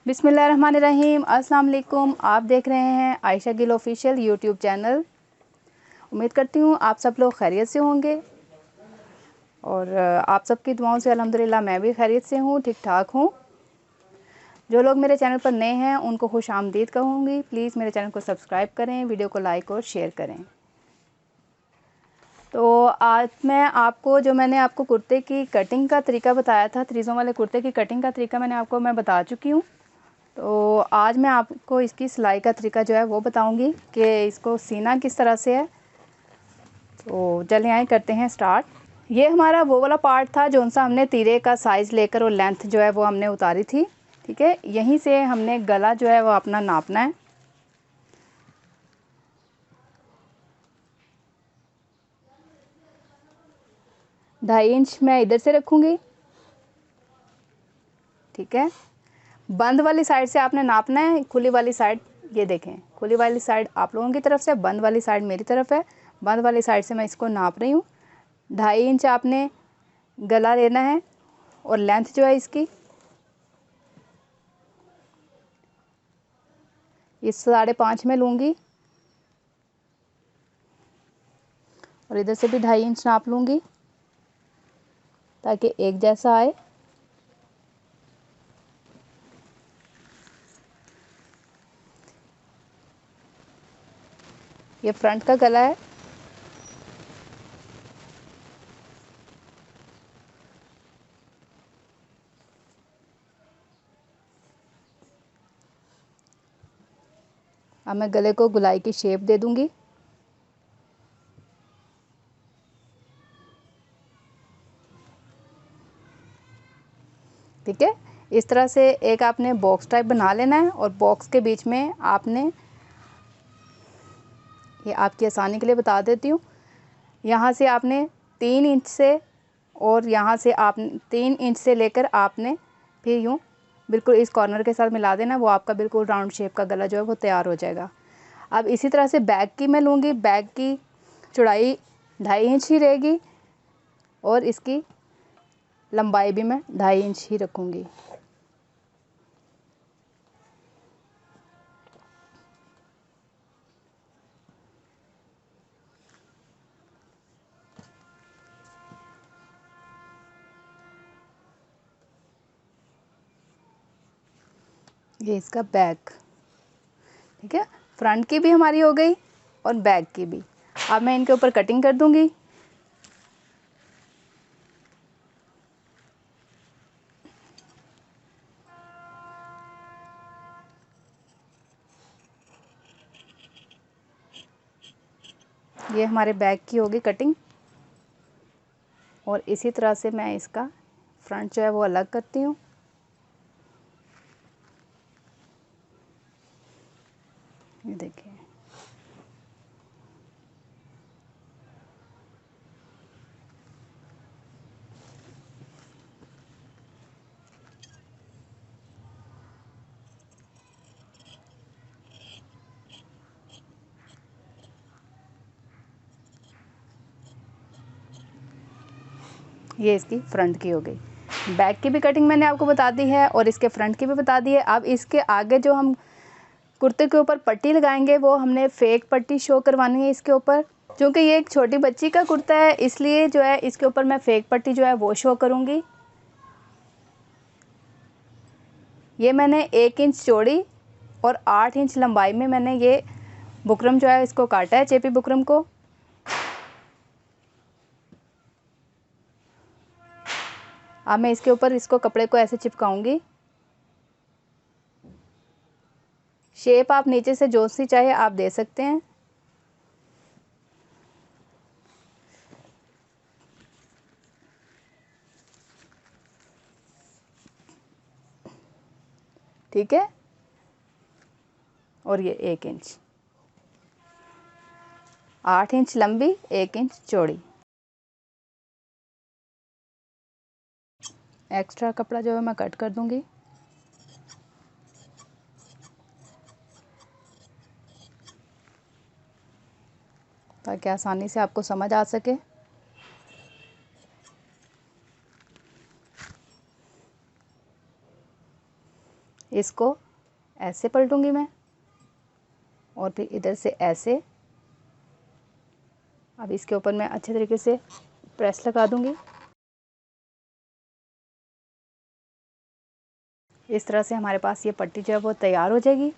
बिस्मिल्लाहिर्रहमानिर्रहीम। अस्सलाम वालेकुम। आप देख रहे हैं Ayesha Gill official YouTube channel. उम्मीद करती हूँ आप सब लोग खैरियत से होंगे और आप सबकी दुआओं से अल्हम्दुलिल्लाह मैं भी खैरियत से हूँ, ठीक ठाक हूँ। जो लोग मेरे चैनल पर नए हैं उनको खुश आमदीद कहूँगी। प्लीज़ मेरे चैनल को सब्सक्राइब करें, वीडियो को लाइक और शेयर करें। तो आज मैं आपको मैंने आपको कुर्ते की कटिंग का तरीका बताया था, थ्रीज़ों वाले कुर्ते की कटिंग का तरीका मैं बता चुकी हूँ। तो आज मैं आपको इसकी सिलाई का तरीका जो है वो बताऊंगी कि इसको सीना किस तरह से है। तो चलिए आए करते हैं स्टार्ट। ये हमारा वो वाला पार्ट था जो सा हमने तीरे का साइज़ लेकर और लेंथ जो है वो हमने उतारी थी। ठीक है, यहीं से हमने गला जो है वो अपना नापना है। ढाई इंच मैं इधर से रखूँगी। ठीक है, बंद वाली साइड से आपने नापना है, खुली वाली साइड ये देखें, खुली वाली साइड आप लोगों की तरफ से, बंद वाली साइड मेरी तरफ है। बंद वाली साइड से मैं इसको नाप रही हूँ। 2.5 इंच आपने गला लेना है और लेंथ जो है इसकी ये 5.5 में लूँगी और इधर से भी 2.5 इंच नाप लूँगी ताकि एक जैसा आए। ये फ्रंट का गला है। अब मैं गले को गुलाई की शेप दे दूँगी। ठीक है, इस तरह से एक आपने बॉक्स टाइप बना लेना है और बॉक्स के बीच में आपने, ये आपकी आसानी के लिए बता देती हूँ, यहाँ से आपने 3 इंच से और यहाँ से आप 3 इंच से लेकर आपने फिर यूँ बिल्कुल इस कॉर्नर के साथ मिला देना। वो आपका बिल्कुल राउंड शेप का गला जो है वो तैयार हो जाएगा। अब इसी तरह से बैक की मैं लूँगी। बैक की चौड़ाई 2.5 इंच ही रहेगी और इसकी लंबाई भी मैं 2.5 इंच ही रखूँगी। ये इसका बैक। ठीक है, फ्रंट की भी हमारी हो गई और बैक की भी। अब मैं इनके ऊपर कटिंग कर दूंगी। ये हमारे बैक की होगी कटिंग और इसी तरह से मैं इसका फ्रंट जो है वो अलग करती हूँ। ये देखिए, ये इसकी फ्रंट की हो गई। बैक की भी कटिंग मैंने आपको बता दी है और इसके फ्रंट की भी बता दी है। अब इसके आगे जो हम कुर्ते के ऊपर पट्टी लगाएंगे वो हमने फेक पट्टी शो करवानी है इसके ऊपर। क्योंकि ये एक छोटी बच्ची का कुर्ता है इसलिए जो है इसके ऊपर मैं फेक पट्टी जो है वो शो करूँगी। ये मैंने 1 इंच चौड़ी और 8 इंच लंबाई में मैंने ये बुकरम जो है इसको काटा है, चेपी बुकरम को। अब मैं इसके ऊपर इसको कपड़े को ऐसे चिपकाऊंगी। शेप आप नीचे से जो सी चाहे आप दे सकते हैं। ठीक है, और ये 1 इंच, 8 इंच लंबी, 1 इंच चौड़ी। एक्स्ट्रा कपड़ा जो है मैं कट कर दूंगी। ताकि आसानी से आपको समझ आ सके। इसको ऐसे पलटूंगी मैं और फिर इधर से ऐसे। अब इसके ऊपर मैं अच्छे तरीके से प्रेस लगा दूंगी। इस तरह से हमारे पास ये पट्टी जो है वो तैयार हो जाएगी।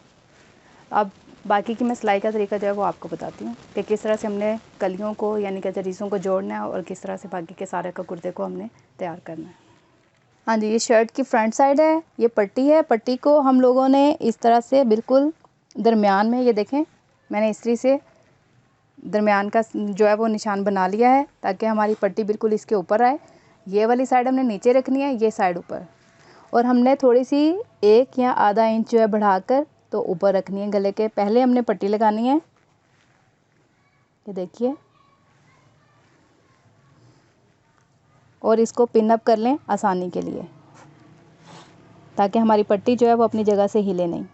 अब बाकी की मैं सिलाई का तरीका जो है वो आपको बताती हूँ कि किस तरह से हमने कलियों को यानी कि जरीसों को जोड़ना है और किस तरह से बाकी के सारे का कुर्ते को हमने तैयार करना है। हाँ जी, ये शर्ट की फ्रंट साइड है, ये पट्टी है। पट्टी को हम लोगों ने इस तरह से बिल्कुल दरमियान में, ये देखें मैंने इस्त्री से दरमियान का जो है वो निशान बना लिया है ताकि हमारी पट्टी बिल्कुल इसके ऊपर आए। ये वाली साइड हमने नीचे रखनी है, ये साइड ऊपर, और हमने थोड़ी सी 1 या आधा इंच जो है बढ़ाकर तो ऊपर रखनी है गले के। पहले हमने पट्टी लगानी है, ये देखिए, और इसको पिन अप कर लें आसानी के लिए ताकि हमारी पट्टी जो है वो अपनी जगह से हिले नहीं।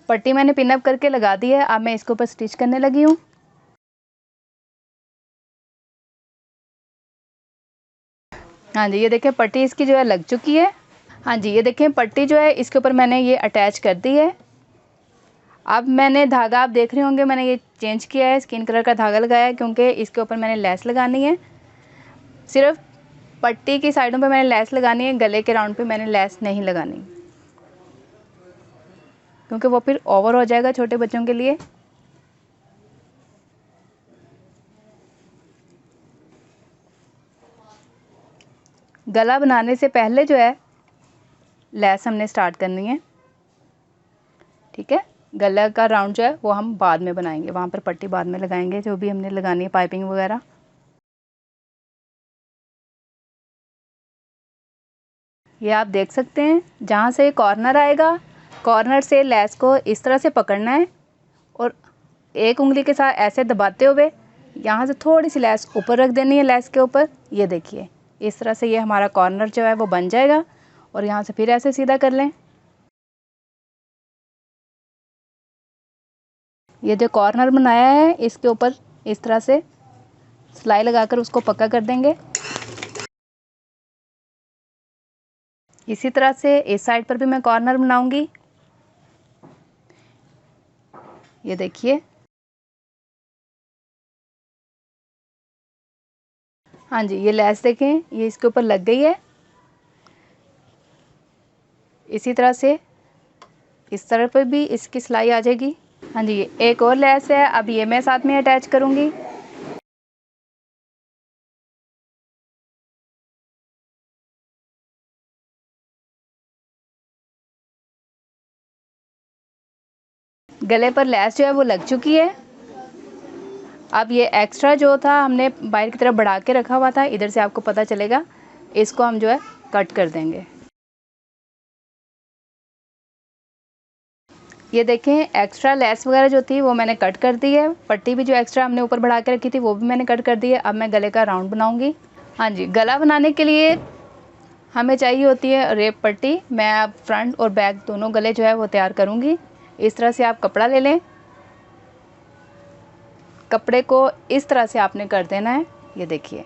पट्टी मैंने पिन अप करके लगा दी है। अब मैं इसके ऊपर स्टिच करने लगी हूँ। हाँ जी, ये देखें पट्टी इसकी जो है लग चुकी है। हाँ जी, ये देखें पट्टी जो है इसके ऊपर मैंने ये अटैच कर दी है। अब मैंने धागा, आप देख रहे होंगे मैंने ये चेंज किया है, स्किन कलर का धागा लगाया है क्योंकि इसके ऊपर मैंने लेस लगानी है। सिर्फ पट्टी की साइडों पे मैंने लेस लगानी है, गले के राउंड पे मैंने लेस नहीं लगानी क्योंकि वो फिर ओवर हो जाएगा छोटे बच्चों के लिए। गला बनाने से पहले जो है लेस हमने स्टार्ट करनी है, ठीक है। गला का राउंड जो है वो हम बाद में बनाएंगे, वहाँ पर पट्टी बाद में लगाएंगे जो भी हमने लगानी है, पाइपिंग वगैरह। ये आप देख सकते हैं जहाँ से कॉर्नर आएगा, कॉर्नर से लेस को इस तरह से पकड़ना है और एक उंगली के साथ ऐसे दबाते हुए यहाँ से थोड़ी सी लेस ऊपर रख देनी है लेस के ऊपर। ये देखिए इस तरह से ये हमारा कॉर्नर जो है वो बन जाएगा और यहाँ से फिर ऐसे सीधा कर लें। ये जो कॉर्नर बनाया है इसके ऊपर इस तरह से सिलाई लगाकर उसको पक्का कर देंगे। इसी तरह से इस साइड पर भी मैं कॉर्नर बनाऊंगी, ये देखिए। हाँ जी, ये लेस देखें ये इसके ऊपर लग गई है। इसी तरह से इस तरफ पर भी इसकी सिलाई आ जाएगी। हाँ जी, एक और लेस है, अब ये मैं साथ में अटैच करूँगी। गले पर लेस जो है वो लग चुकी है। अब ये एक्स्ट्रा जो था हमने बाहर की तरफ बढ़ा के रखा हुआ था, इधर से आपको पता चलेगा, इसको हम जो है कट कर देंगे। ये देखें एक्स्ट्रा लेस वगैरह जो थी वो मैंने कट कर दी है। पट्टी भी जो एक्स्ट्रा हमने ऊपर बढ़ा के रखी थी वो भी मैंने कट कर दी है। अब मैं गले का राउंड बनाऊंगी। हाँ जी, गला बनाने के लिए हमें चाहिए होती है रेप पट्टी। मैं अब फ्रंट और बैक दोनों गले जो है वो तैयार करूँगी। इस तरह से आप कपड़ा ले लें, कपड़े को इस तरह से आपने कर देना है, ये देखिए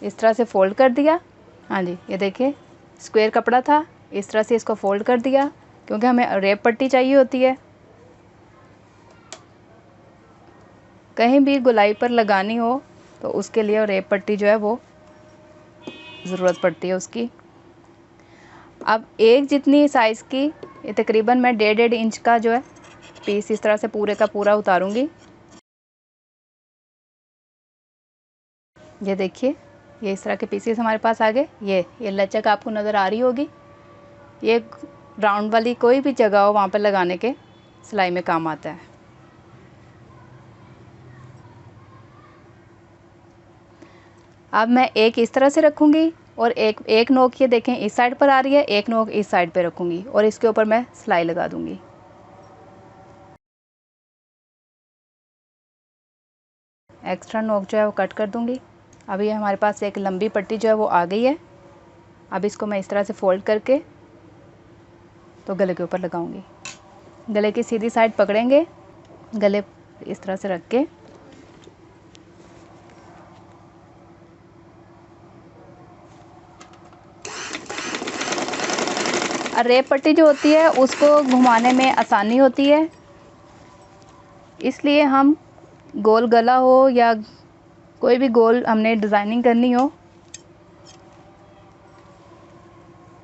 इस तरह से फोल्ड कर दिया। हाँ जी, ये देखिए स्क्वायर कपड़ा था, इस तरह से इसको फोल्ड कर दिया क्योंकि हमें रेप पट्टी चाहिए होती है। कहीं भी गोलाई पर लगानी हो तो उसके लिए रेप पट्टी जो है वो ज़रूरत पड़ती है उसकी। अब एक जितनी साइज़ की, ये तकरीबन मैं 1.5 इंच का जो है पीस इस तरह से पूरे का पूरा उतारूंगी। ये देखिए ये इस तरह के पीसेस हमारे पास आ गए। ये लचक आपको नज़र आ रही होगी। ये राउंड वाली कोई भी जगह हो वहाँ पर लगाने के सिलाई में काम आता है। अब मैं एक इस तरह से रखूँगी और एक नोक ये देखें इस साइड पर आ रही है, एक नोक इस साइड पे रखूँगी और इसके ऊपर मैं सिलाई लगा दूँगी। एक्स्ट्रा नोक जो है वो कट कर दूँगी। अब ये हमारे पास एक लंबी पट्टी जो है वो आ गई है। अब इसको मैं इस तरह से फोल्ड करके तो गले के ऊपर लगाऊंगी। गले की सीधी साइड पकड़ेंगे, गले इस तरह से रख के और रेप पट्टी जो होती है उसको घुमाने में आसानी होती है, इसलिए हम गोल गला हो या कोई भी गोल हमने डिज़ाइनिंग करनी हो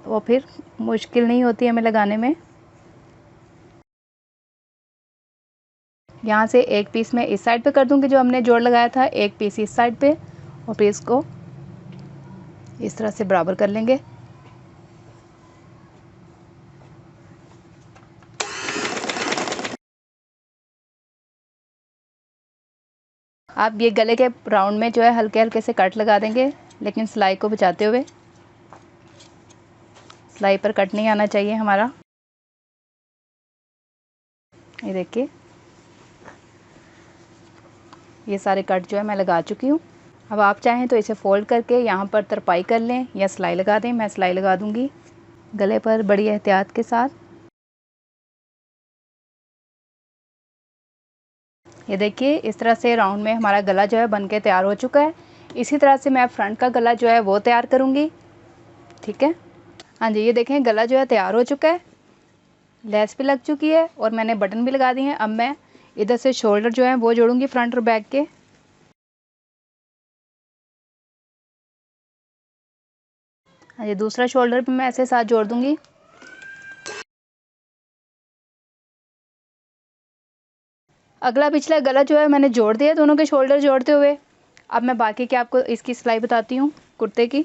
तो वो फिर मुश्किल नहीं होती हमें लगाने में। यहाँ से एक पीस मैं इस साइड पे कर दूँगी जो हमने जोड़ लगाया था, एक पीस इस साइड पे, और फिर इसको इस तरह से बराबर कर लेंगे। आप ये गले के राउंड में जो है हल्के हल्के से कट लगा देंगे, लेकिन सिलाई को बचाते हुए। सिलाई पर कट नहीं आना चाहिए हमारा। ये देखिए, ये सारे कट जो है मैं लगा चुकी हूँ। अब आप चाहें तो इसे फोल्ड करके यहाँ पर तरपाई कर लें या सिलाई लगा दें। मैं सिलाई लगा दूँगी गले पर बड़ी एहतियात के साथ। ये देखिए, इस तरह से राउंड में हमारा गला जो है बनके तैयार हो चुका है। इसी तरह से मैं फ्रंट का गला जो है वो तैयार करूँगी। ठीक है, हाँ जी, ये देखें गला जो है तैयार हो चुका है, लेस भी लग चुकी है और मैंने बटन भी लगा दिए हैं। अब मैं इधर से शोल्डर जो है वो जोड़ूंगी फ्रंट और बैक के। हाँ जी, दूसरा शोल्डर भी मैं ऐसे साथ जोड़ दूंगी। अगला पिछला गला जो है मैंने जोड़ दिया दोनों के शोल्डर जोड़ते हुए। अब मैं बाकी के आपको इसकी सिलाई बताती हूँ कुर्ते की।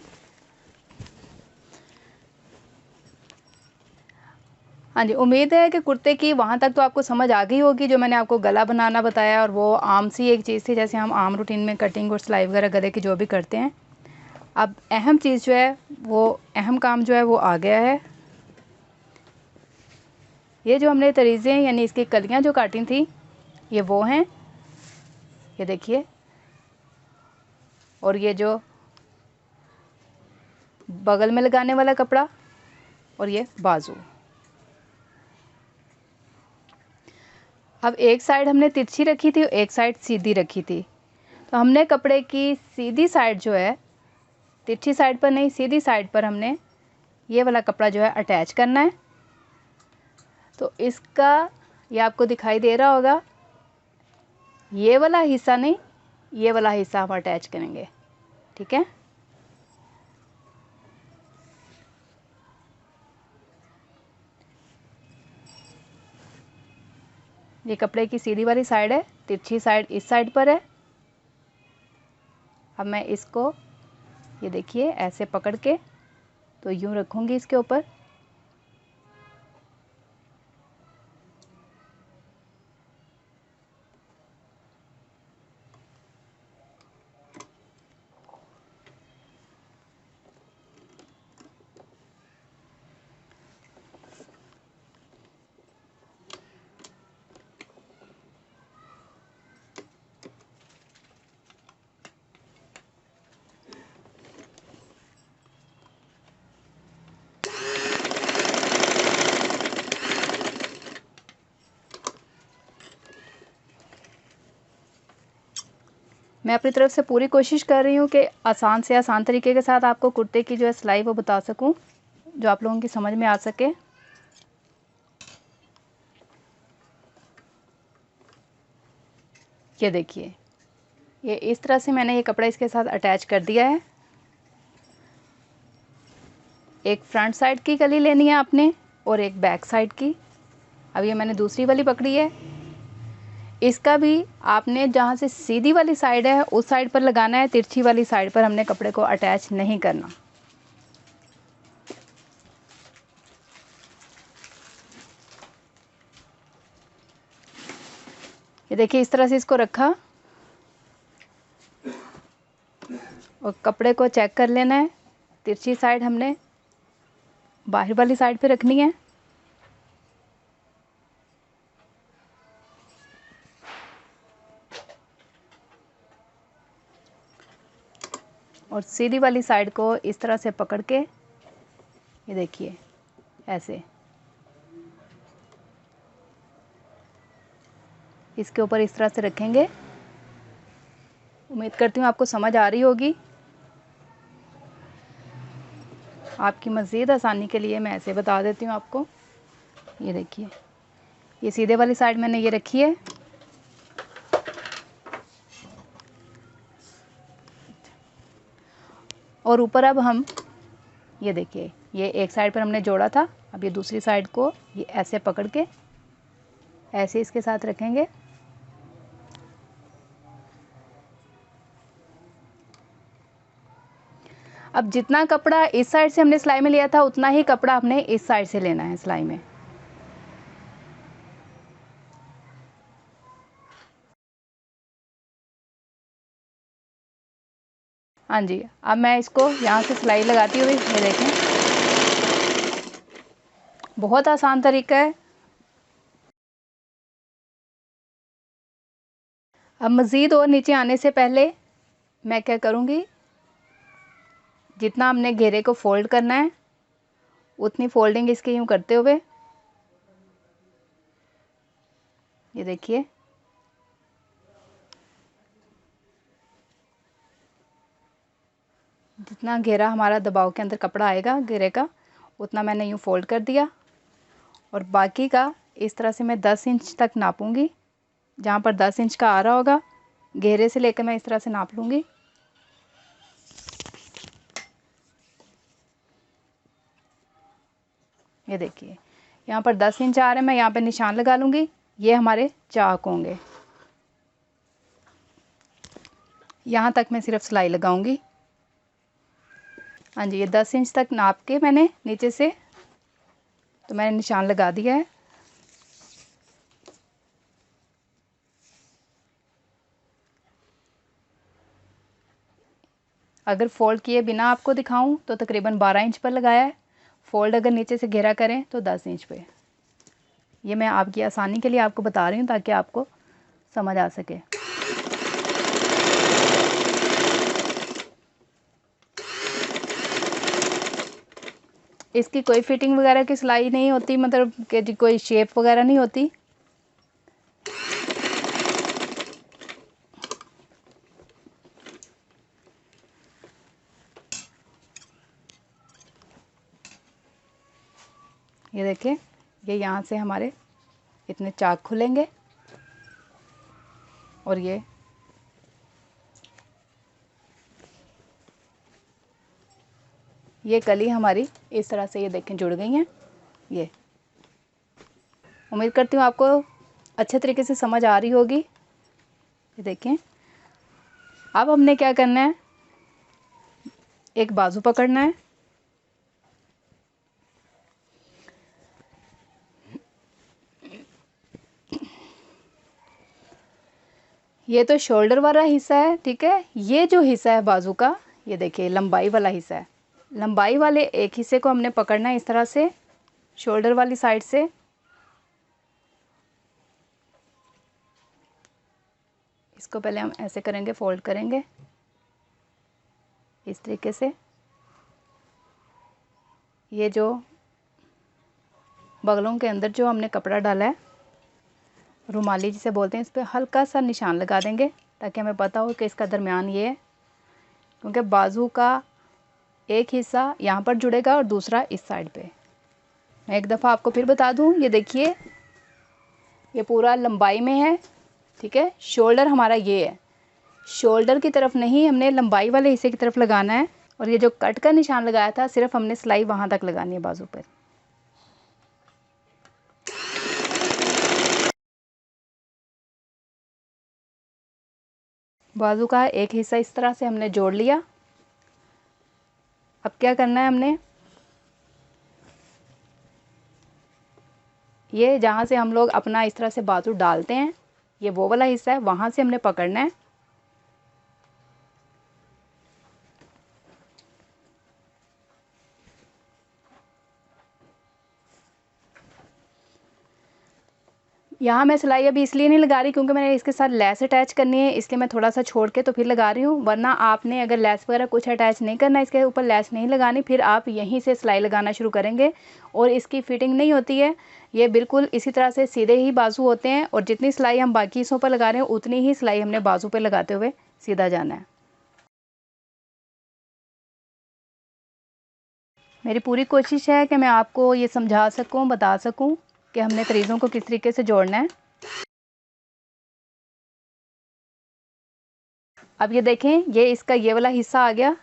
हाँ जी, उम्मीद है कि कुर्ते की वहाँ तक तो आपको समझ आ गई होगी। जो मैंने आपको गला बनाना बताया और वो आम सी एक चीज़ थी, जैसे हम आम रूटीन में कटिंग और सिलाई वगैरह गले की जो भी करते हैं। अब अहम चीज़ जो है वो अहम काम जो है वो आ गया है। ये जो हमने तरीज़े यानी इसकी कलियाँ जो काटी थी ये वो हैं, ये देखिए। और ये जो बगल में लगाने वाला कपड़ा और ये बाजू। अब एक साइड हमने तिरछी रखी थी और एक साइड सीधी रखी थी। तो हमने कपड़े की सीधी साइड जो है, तिरछी साइड पर नहीं, सीधी साइड पर हमने ये वाला कपड़ा जो है अटैच करना है। तो इसका ये आपको दिखाई दे रहा होगा, ये वाला हिस्सा नहीं, ये वाला हिस्सा हम अटैच करेंगे। ठीक है, ये कपड़े की सीधी वाली साइड है, तिरछी साइड इस साइड पर है। अब मैं इसको ये देखिए ऐसे पकड़ के तो यूँ रखूँगी इसके ऊपर। मैं अपनी तरफ से पूरी कोशिश कर रही हूँ कि आसान से आसान तरीके के साथ आपको कुर्ते की जो है सिलाई वो बता सकूँ, जो आप लोगों की समझ में आ सके। ये देखिए, ये इस तरह से मैंने ये कपड़ा इसके साथ अटैच कर दिया है। एक फ्रंट साइड की कली लेनी है आपने और एक बैक साइड की। अब ये मैंने दूसरी वाली पकड़ी है, इसका भी आपने जहाँ से सीधी वाली साइड है उस साइड पर लगाना है, तिरछी वाली साइड पर हमने कपड़े को अटैच नहीं करना। ये देखिए, इस तरह से इसको रखा और कपड़े को चेक कर लेना है। तिरछी साइड हमने बाहर वाली साइड पे रखनी है और सीधी वाली साइड को इस तरह से पकड़ के ये देखिए ऐसे इसके ऊपर इस तरह से रखेंगे। उम्मीद करती हूँ आपको समझ आ रही होगी। आपकी मज़ीद आसानी के लिए मैं ऐसे बता देती हूँ आपको। ये देखिए, ये सीधे वाली साइड मैंने ये रखी है, और ऊपर अब हम ये देखिए, ये एक साइड पर हमने जोड़ा था, अब ये दूसरी साइड को ये ऐसे पकड़ के ऐसे इसके साथ रखेंगे। अब जितना कपड़ा इस साइड से हमने सिलाई में लिया था उतना ही कपड़ा हमने इस साइड से लेना है सिलाई में। हाँ जी, अब मैं इसको यहाँ से सिलाई लगाती हुई, ये देखें, बहुत आसान तरीका है। अब मज़ीद और नीचे आने से पहले मैं क्या करूँगी, जितना हमने घेरे को फोल्ड करना है उतनी फोल्डिंग इसके यूँ करते हुए, ये देखिए, जितना घेरा हमारा दबाव के अंदर कपड़ा आएगा घेरे का, उतना मैंने यूँ फोल्ड कर दिया, और बाकी का इस तरह से मैं 10 इंच तक नापूंगी। जहाँ पर 10 इंच का आ रहा होगा घेरे से लेकर मैं इस तरह से नाप लूँगी। ये देखिए, यहाँ पर 10 इंच आ रहे हैं, मैं यहाँ पे निशान लगा लूँगी। ये हमारे चाक होंगे, यहाँ तक मैं सिर्फ सिलाई लगाऊंगी। हाँ जी, ये 10 इंच तक नाप के मैंने नीचे से, तो मैंने निशान लगा दिया है। अगर फ़ोल्ड किए बिना आपको दिखाऊं तो तकरीबन 12 इंच पर लगाया है। फ़ोल्ड अगर नीचे से घेरा करें तो 10 इंच पे। ये मैं आपकी आसानी के लिए आपको बता रही हूँ ताकि आपको समझ आ सके। इसकी कोई फिटिंग वगैरह की सिलाई नहीं होती, मतलब कि कोई शेप वगैरह नहीं होती। ये देखें, ये यहाँ से हमारे इतने चाक खुलेंगे, और ये कली हमारी इस तरह से, ये देखें, जुड़ गई हैं। ये उम्मीद करती हूँ आपको अच्छे तरीके से समझ आ रही होगी। ये देखें, अब हमने क्या करना है, एक बाजू पकड़ना है, ये तो शोल्डर वाला हिस्सा है, ठीक है। ये जो हिस्सा है बाजू का, ये देखिए लंबाई वाला हिस्सा है। लंबाई वाले एक हिस्से को हमने पकड़ना है इस तरह से शोल्डर वाली साइड से। इसको पहले हम ऐसे करेंगे, फोल्ड करेंगे इस तरीके से। ये जो बगलों के अंदर जो हमने कपड़ा डाला है, रुमाली जिसे बोलते हैं, इस पर हल्का सा निशान लगा देंगे ताकि हमें पता हो कि इसका दरमियान ये है, क्योंकि बाजू का एक हिस्सा यहाँ पर जुड़ेगा और दूसरा इस साइड पे। मैं एक दफ़ा आपको फिर बता दूँ, ये देखिए, ये पूरा लंबाई में है, ठीक है। शोल्डर हमारा ये है, शोल्डर की तरफ नहीं, हमने लंबाई वाले हिस्से की तरफ लगाना है। और ये जो कट का निशान लगाया था, सिर्फ हमने सिलाई वहाँ तक लगानी है बाजू पर। बाजू का एक हिस्सा इस तरह से हमने जोड़ लिया। अब क्या करना है, हमने ये जहाँ से हम लोग अपना इस तरह से बाजू डालते हैं, ये वो वाला हिस्सा है, वहाँ से हमने पकड़ना है। यहाँ मैं सिलाई अभी इसलिए नहीं लगा रही क्योंकि मैंने इसके साथ लेस अटैच करनी है, इसलिए मैं थोड़ा सा छोड़ के तो फिर लगा रही हूँ। वरना आपने अगर लेस वगैरह कुछ अटैच नहीं करना, इसके ऊपर लेस नहीं लगानी, फिर आप यहीं से सिलाई लगाना शुरू करेंगे और इसकी फिटिंग नहीं होती है। ये बिल्कुल इसी तरह से सीधे ही बाजू होते हैं, और जितनी सिलाई हम बाकी हिस्सों पर लगा रहे हैं उतनी ही सिलाई हमने बाजू पर लगाते हुए सीधा जाना है। मेरी पूरी कोशिश है कि मैं आपको ये समझा सकूं, बता सकूं कि हमने तरीज़ों को किस तरीके से जोड़ना है। अब ये देखें, ये इसका ये वाला हिस्सा आ गया।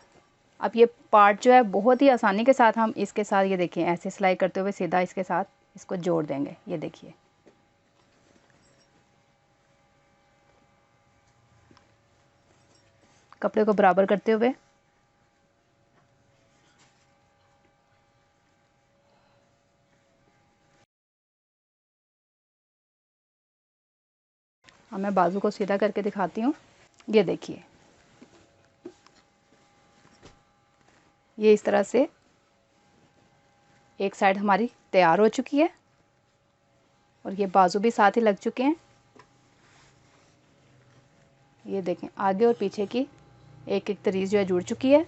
अब ये पार्ट जो है बहुत ही आसानी के साथ हम इसके साथ ये देखें ऐसे सिलाई करते हुए सीधा इसके साथ इसको जोड़ देंगे। ये देखिए, कपड़े को बराबर करते हुए अब मैं बाजू को सीधा करके दिखाती हूँ। ये देखिए, ये इस तरह से एक साइड हमारी तैयार हो चुकी है और ये बाजू भी साथ ही लग चुके हैं। ये देखें, आगे और पीछे की एक एक तरीज जो है जुड़ चुकी है।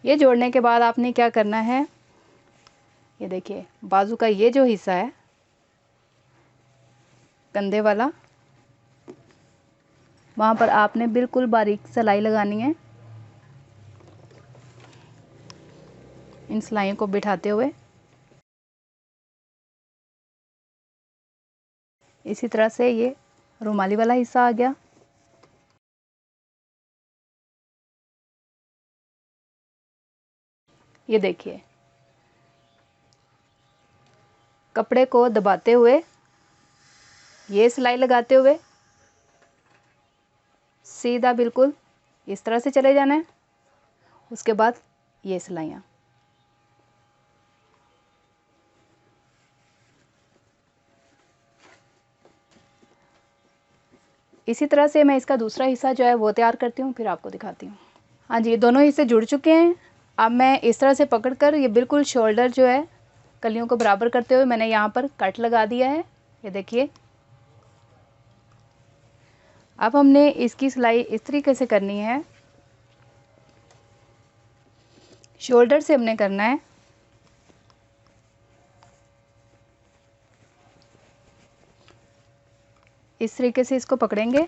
ये जोड़ने के बाद आपने क्या करना है, ये देखिए बाजू का ये जो हिस्सा है कंधे वाला, वहाँ पर आपने बिल्कुल बारीक सिलाई लगानी है, इन सिलाइयों को बिठाते हुए। इसी तरह से ये रुमाली वाला हिस्सा आ गया। ये देखिए, कपड़े को दबाते हुए ये सिलाई लगाते हुए सीधा बिल्कुल इस तरह से चले जाना है। उसके बाद ये सिलाइयाँ, इसी तरह से मैं इसका दूसरा हिस्सा जो है वो तैयार करती हूँ, फिर आपको दिखाती हूँ। हाँ जी, ये दोनों हिस्से जुड़ चुके हैं। अब मैं इस तरह से पकड़कर ये बिल्कुल शोल्डर जो है कलियों को बराबर करते हुए मैंने यहाँ पर कट लगा दिया है। ये देखिए, अब हमने इसकी सिलाई इस तरीके से करनी है, शोल्डर से हमने करना है। इस तरीके से इसको पकड़ेंगे।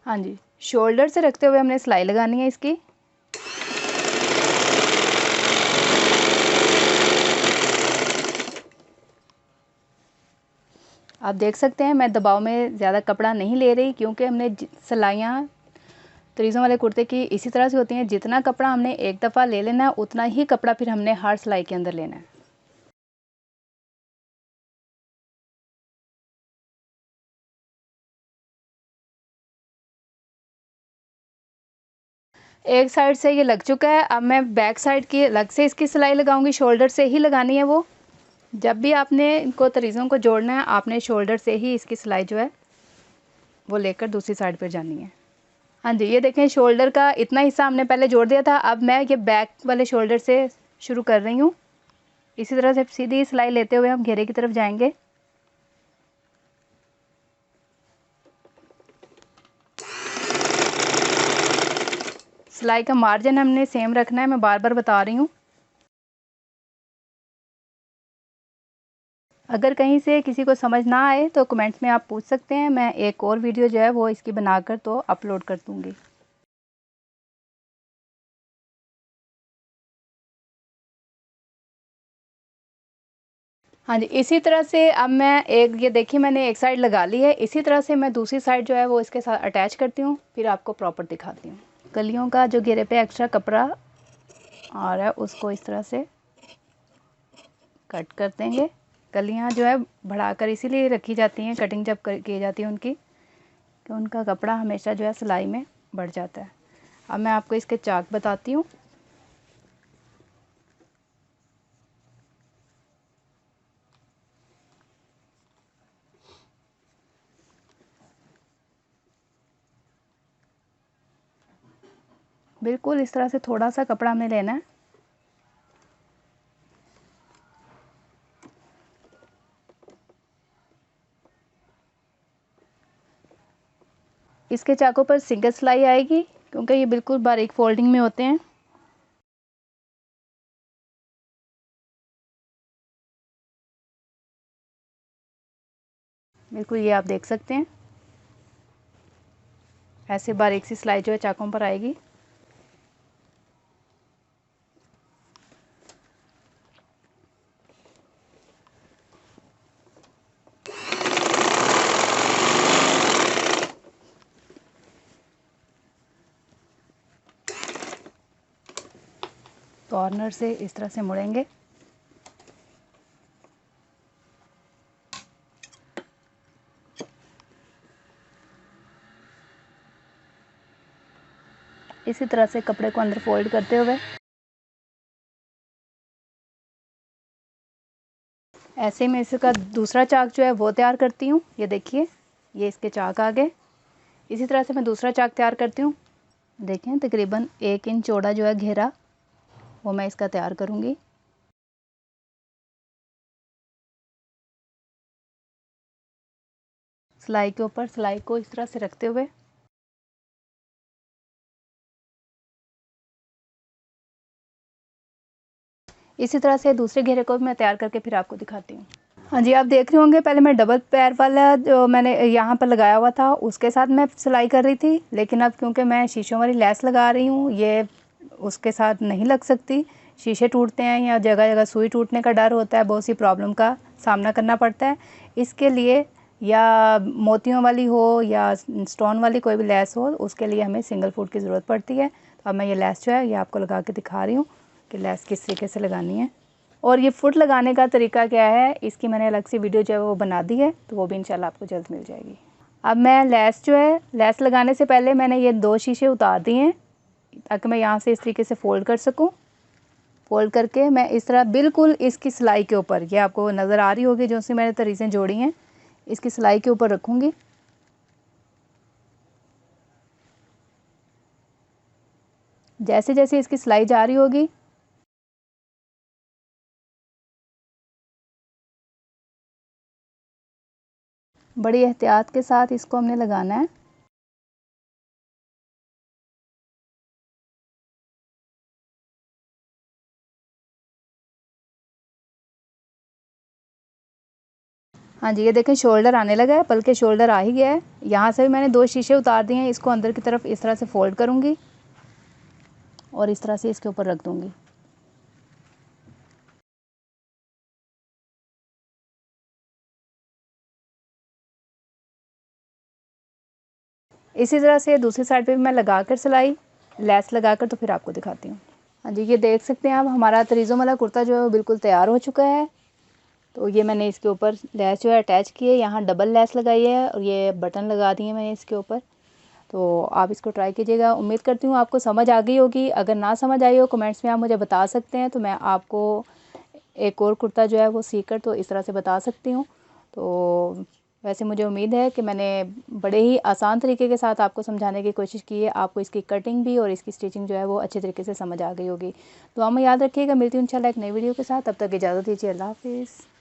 हाँ जी, शोल्डर से रखते हुए हमने सिलाई लगानी है इसकी। आप देख सकते हैं मैं दबाव में ज़्यादा कपड़ा नहीं ले रही, क्योंकि हमने सिलाइयाँ तरीज़ों वाले कुर्ते की इसी तरह से होती हैं, जितना कपड़ा हमने एक दफ़ा ले लेना है उतना ही कपड़ा फिर हमने हर सिलाई के अंदर लेना है। एक साइड से ये लग चुका है, अब मैं बैक साइड की अलग से इसकी सिलाई लगाऊंगी, शोल्डर से ही लगानी है वो। जब भी आपने इनको तरीज़ों को जोड़ना है आपने शोल्डर से ही इसकी सिलाई जो है वो लेकर दूसरी साइड पर जानी है। हाँ जी, ये देखें शोल्डर का इतना हिस्सा हमने पहले जोड़ दिया था, अब मैं ये बैक वाले शोल्डर से शुरू कर रही हूँ। इसी तरह से सीधी सिलाई लेते हुए हम घेरे की तरफ जाएंगे। सिलाई का मार्जिन हमने सेम रखना है, मैं बार बार बता रही हूँ। अगर कहीं से किसी को समझ ना आए तो कमेंट्स में आप पूछ सकते हैं, मैं एक और वीडियो जो है वो इसकी बनाकर तो अपलोड कर दूँगी। हाँ जी, इसी तरह से अब मैं ये देखिए मैंने एक साइड लगा ली है, इसी तरह से मैं दूसरी साइड जो है वो इसके साथ अटैच करती हूँ, फिर आपको प्रॉपर दिखाती हूँ। कलियों का जो घेरे पे एक्स्ट्रा कपड़ा आ रहा है उसको इस तरह से कट कर देंगे। कलियाँ जो है बढ़ाकर इसीलिए रखी जाती हैं, कटिंग जब की जाती है उनकी, कि उनका कपड़ा हमेशा जो है सिलाई में बढ़ जाता है। अब मैं आपको इसके चाक बताती हूँ। बिल्कुल इस तरह से थोड़ा सा कपड़ा हमें लेना है, इसके चाकों पर सिंगल सिलाई आएगी क्योंकि ये बिल्कुल बारीक फोल्डिंग में होते हैं। बिल्कुल ये आप देख सकते हैं। ऐसे बारीक सी सिलाई जो है चाकों पर आएगी। कॉर्नर से इस तरह से मुड़ेंगे। इसी तरह से कपड़े को अंदर फोल्ड करते हुए ऐसे में इसका दूसरा चाक जो है वो तैयार करती हूँ। ये देखिए, ये इसके चाक आ गए। इसी तरह से मैं दूसरा चाक तैयार करती हूँ। देखें, तकरीबन 1 इंच चौड़ा जो है घेरा वो मैं इसका तैयार करूँगी। सिलाई के ऊपर सिलाई को इस तरह से रखते हुए इसी तरह से दूसरे घेरे को भी मैं तैयार करके फिर आपको दिखाती हूँ। हाँ जी, आप देख रहे होंगे, पहले मैं डबल पैर वाला जो मैंने यहाँ पर लगाया हुआ था उसके साथ मैं सिलाई कर रही थी, लेकिन अब क्योंकि मैं शीशों वाली लैस लगा रही हूँ, ये उसके साथ नहीं लग सकती। शीशे टूटते हैं या जगह जगह सुई टूटने का डर होता है, बहुत सी प्रॉब्लम का सामना करना पड़ता है। इसके लिए या मोतियों वाली हो या स्टोन वाली कोई भी लैस हो, उसके लिए हमें सिंगल फुट की ज़रूरत पड़ती है। तो अब मैं ये लैस जो है ये आपको लगा के दिखा रही हूँ कि लैस किस तरीके से लगानी है। और ये फुट लगाने का तरीका क्या है, इसकी मैंने अलग से वीडियो जो है वो बना दी है, तो वो भी इंशाल्लाह आपको जल्द मिल जाएगी। अब मैं लैस जो है, लैस लगाने से पहले मैंने ये 2 शीशे उतार दिए हैं ताकि मैं यहाँ से इस तरीके से फ़ोल्ड कर सकूँ। फ़ोल्ड करके मैं इस तरह बिल्कुल इसकी सिलाई के ऊपर, ये आपको नज़र आ रही होगी जो सी मैंने तरीसें जोड़ी हैं, इसकी सिलाई के ऊपर रखूँगी। जैसे जैसे इसकी सिलाई जा रही होगी बड़ी एहतियात के साथ इसको हमने लगाना है। हाँ जी, ये देखें शोल्डर आने लगा है, बल्कि शोल्डर आ ही गया है। यहाँ से भी मैंने 2 शीशे उतार दिए हैं, इसको अंदर की तरफ इस तरह से फ़ोल्ड करूँगी और इस तरह से इसके ऊपर रख दूँगी। इसी तरह से दूसरी साइड पे भी मैं लगाकर सिलाई लैस लगाकर तो फिर आपको दिखाती हूँ। हाँ जी, ये देख सकते हैं आप, हमारा तरीज़ों वाला कुर्ता जो है वो बिल्कुल तैयार हो चुका है। तो ये मैंने इसके ऊपर लैस जो है अटैच की है, यहाँ डबल लैस लगाई है और ये बटन लगा दिए मैंने इसके ऊपर। तो आप इसको ट्राई कीजिएगा। उम्मीद करती हूँ आपको समझ आ गई होगी। अगर ना समझ आई हो कमेंट्स में आप मुझे बता सकते हैं, तो मैं आपको एक और कुर्ता जो है वो सीकर तो इस तरह से बता सकती हूँ। तो वैसे मुझे उम्मीद है कि मैंने बड़े ही आसान तरीके के साथ आपको समझाने की कोशिश की है। आपको इसकी कटिंग भी और इसकी स्टिचिंग जो है वो अच्छे तरीके से समझ आ गई होगी। तो आप याद रखिएगा, मिलती हूँ इंशाल्लाह एक नई वीडियो के साथ। तब तक इजाज़त दीजिए, अल्लाह हाफ़िज़।